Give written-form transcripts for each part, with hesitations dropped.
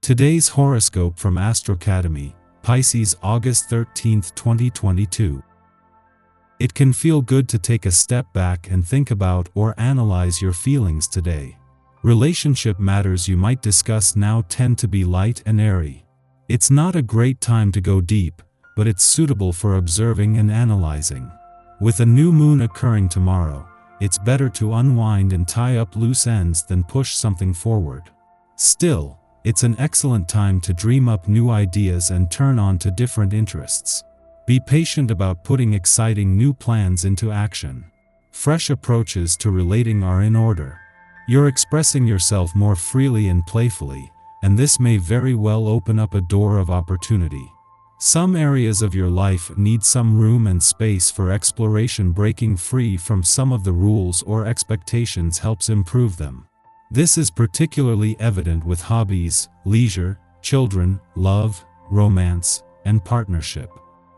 Today's horoscope from Astrocademy, Pisces August 13, 2022. It can feel good to take a step back and think about or analyze your feelings today. Relationship matters you might discuss now tend to be light and airy. It's not a great time to go deep, but it's suitable for observing and analyzing. With a new moon occurring tomorrow, it's better to unwind and tie up loose ends than push something forward. Still, it's an excellent time to dream up new ideas and turn on to different interests. Be patient about putting exciting new plans into action. Fresh approaches to relating are in order. You're expressing yourself more freely and playfully, and this may very well open up a door of opportunity. Some areas of your life need some room and space for exploration. Breaking free from some of the rules or expectations helps improve them. This is particularly evident with hobbies, leisure, children, love, romance, and partnership.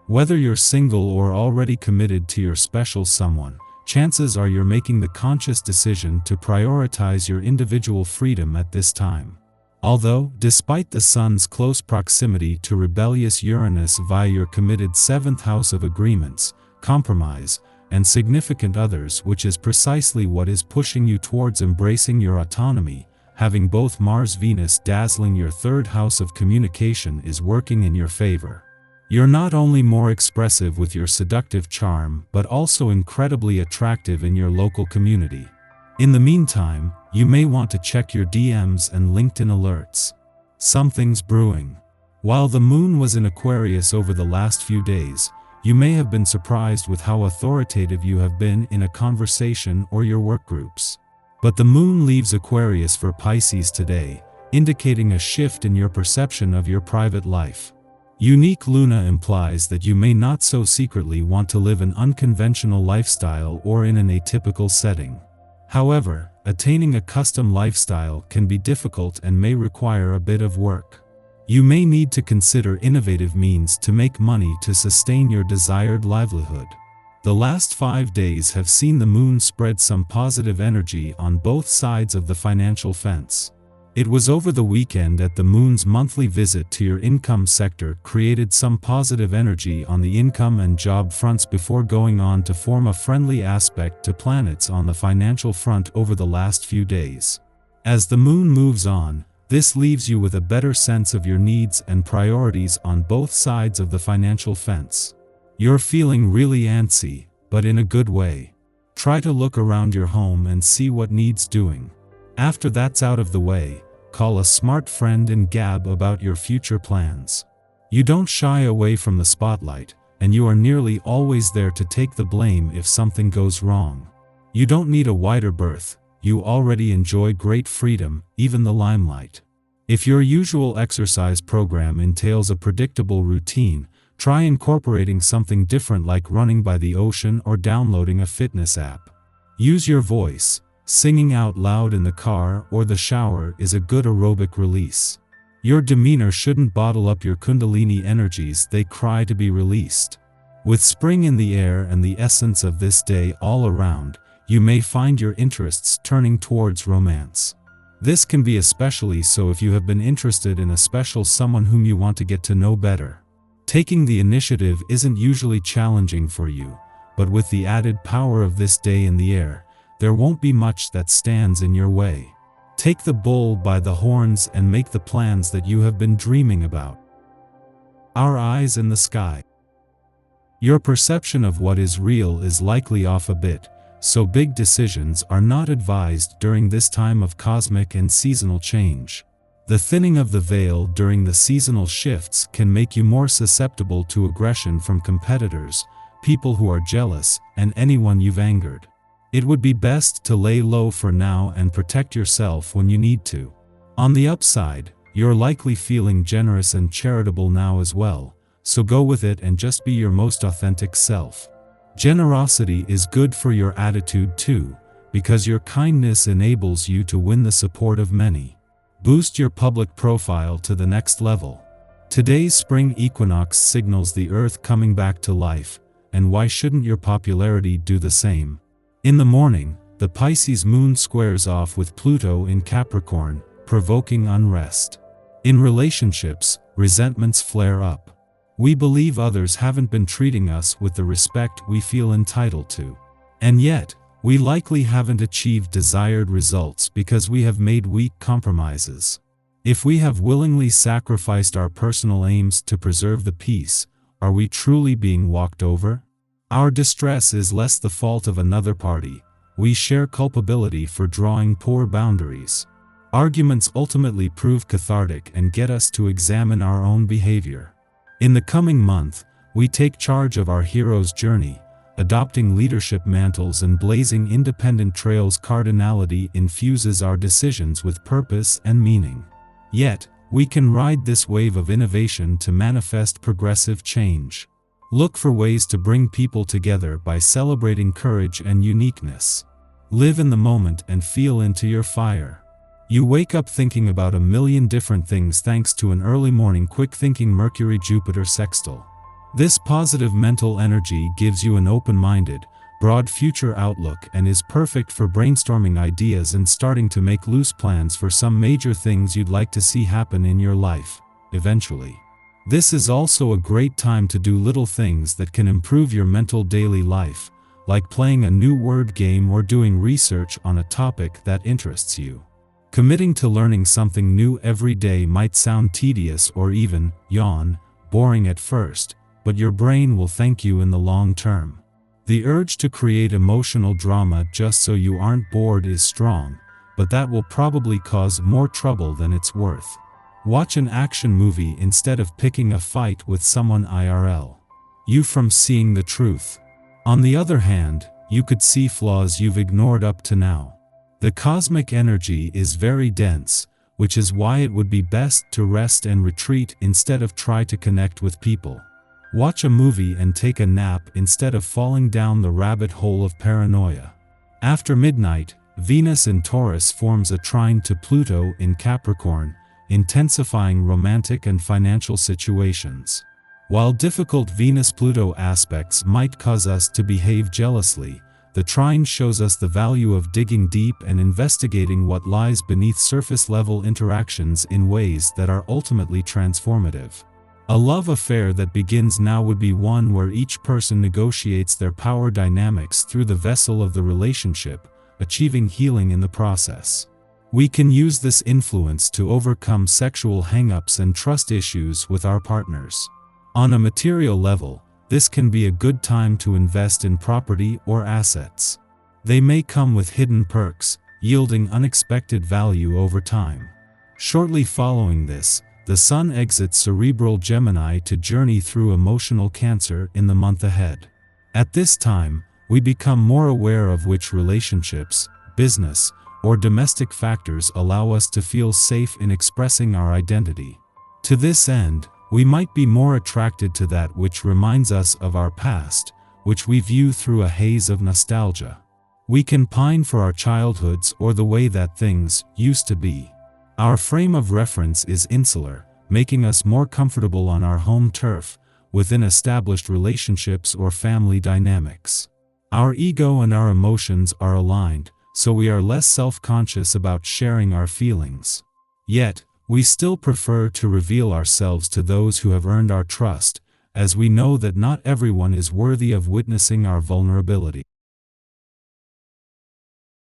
Whether you're single or already committed to your special someone, chances are you're making the conscious decision to prioritize your individual freedom at this time. Although, despite the Sun's close proximity to rebellious Uranus via your committed 7th house of agreements, compromise, and significant others, which is precisely what is pushing you towards embracing your autonomy, having both Mars-Venus dazzling your 3rd house of communication is working in your favor. You're not only more expressive with your seductive charm, but also incredibly attractive in your local community. In the meantime, you may want to check your DMs and LinkedIn alerts. Something's brewing. While the moon was in Aquarius over the last few days, you may have been surprised with how authoritative you have been in a conversation or your work groups. But the moon leaves Aquarius for Pisces today, indicating a shift in your perception of your private life. Unique Luna implies that you may not so secretly want to live an unconventional lifestyle or in an atypical setting. However, attaining a custom lifestyle can be difficult and may require a bit of work. You may need to consider innovative means to make money to sustain your desired livelihood. The last 5 days have seen the moon spread some positive energy on both sides of the financial fence. It was over the weekend that the moon's monthly visit to your income sector created some positive energy on the income and job fronts before going on to form a friendly aspect to planets on the financial front over the last few days. As the moon moves on, this leaves you with a better sense of your needs and priorities on both sides of the financial fence. You're feeling really antsy, but in a good way. Try to look around your home and see what needs doing. After that's out of the way, call a smart friend and gab about your future plans. You don't shy away from the spotlight, and you are nearly always there to take the blame if something goes wrong. You don't need a wider berth. You already enjoy great freedom, even the limelight. If your usual exercise program entails a predictable routine, try incorporating something different like running by the ocean or downloading a fitness app. Use your voice. Singing out loud in the car or the shower is a good aerobic release. Your demeanor shouldn't bottle up your Kundalini energies, they cry to be released. With spring in the air and the essence of this day all around, you may find your interests turning towards romance. This can be especially so if you have been interested in a special someone whom you want to get to know better. Taking the initiative isn't usually challenging for you, but with the added power of this day in the air, there won't be much that stands in your way. Take the bull by the horns and make the plans that you have been dreaming about. Our eyes in the sky. Your perception of what is real is likely off a bit, so big decisions are not advised during this time of cosmic and seasonal change. The thinning of the veil during the seasonal shifts can make you more susceptible to aggression from competitors, people who are jealous, and anyone you've angered. It would be best to lay low for now and protect yourself when you need to. On the upside, you're likely feeling generous and charitable now as well, so go with it and just be your most authentic self. Generosity is good for your attitude too, because your kindness enables you to win the support of many. Boost your public profile to the next level. Today's spring equinox signals the Earth coming back to life, and why shouldn't your popularity do the same? In the morning, the Pisces moon squares off with Pluto in Capricorn, provoking unrest. In relationships, resentments flare up. We believe others haven't been treating us with the respect we feel entitled to. And yet, we likely haven't achieved desired results because we have made weak compromises. If we have willingly sacrificed our personal aims to preserve the peace, are we truly being walked over? Our distress is less the fault of another party. We share culpability for drawing poor boundaries. Arguments ultimately prove cathartic and get us to examine our own behavior. In the coming month, we take charge of our hero's journey, adopting leadership mantles and blazing independent trails. Cardinality infuses our decisions with purpose and meaning. Yet, we can ride this wave of innovation to manifest progressive change. Look for ways to bring people together by celebrating courage and uniqueness. Live in the moment and feel into your fire. You wake up thinking about a million different things thanks to an early morning quick-thinking Mercury-Jupiter sextile. This positive mental energy gives you an open-minded, broad future outlook and is perfect for brainstorming ideas and starting to make loose plans for some major things you'd like to see happen in your life, eventually. This is also a great time to do little things that can improve your mental daily life, like playing a new word game or doing research on a topic that interests you. Committing to learning something new every day might sound tedious or even, boring at first, but your brain will thank you in the long term. The urge to create emotional drama just so you aren't bored is strong, but that will probably cause more trouble than it's worth. Watch an action movie instead of picking a fight with someone IRL. You from seeing the truth. On the other hand, you could see flaws you've ignored up to now. The cosmic energy is very dense, which is why it would be best to rest and retreat instead of try to connect with people. Watch a movie and take a nap instead of falling down the rabbit hole of paranoia. After midnight, Venus in Taurus forms a trine to Pluto in Capricorn, intensifying romantic and financial situations. While difficult Venus-Pluto aspects might cause us to behave jealously, the trine shows us the value of digging deep and investigating what lies beneath surface-level interactions in ways that are ultimately transformative. A love affair that begins now would be one where each person negotiates their power dynamics through the vessel of the relationship, achieving healing in the process. We can use this influence to overcome sexual hang-ups and trust issues with our partners. On a material level, this can be a good time to invest in property or assets. They may come with hidden perks, yielding unexpected value over time. Shortly following this, the Sun exits cerebral Gemini to journey through emotional Cancer in the month ahead. At this time, we become more aware of which relationships, business, or domestic factors allow us to feel safe in expressing our identity. To this end, we might be more attracted to that which reminds us of our past, which we view through a haze of nostalgia. We can pine for our childhoods or the way that things used to be. Our frame of reference is insular, making us more comfortable on our home turf, within established relationships or family dynamics. Our ego and our emotions are aligned, so we are less self-conscious about sharing our feelings. Yet, we still prefer to reveal ourselves to those who have earned our trust, as we know that not everyone is worthy of witnessing our vulnerability.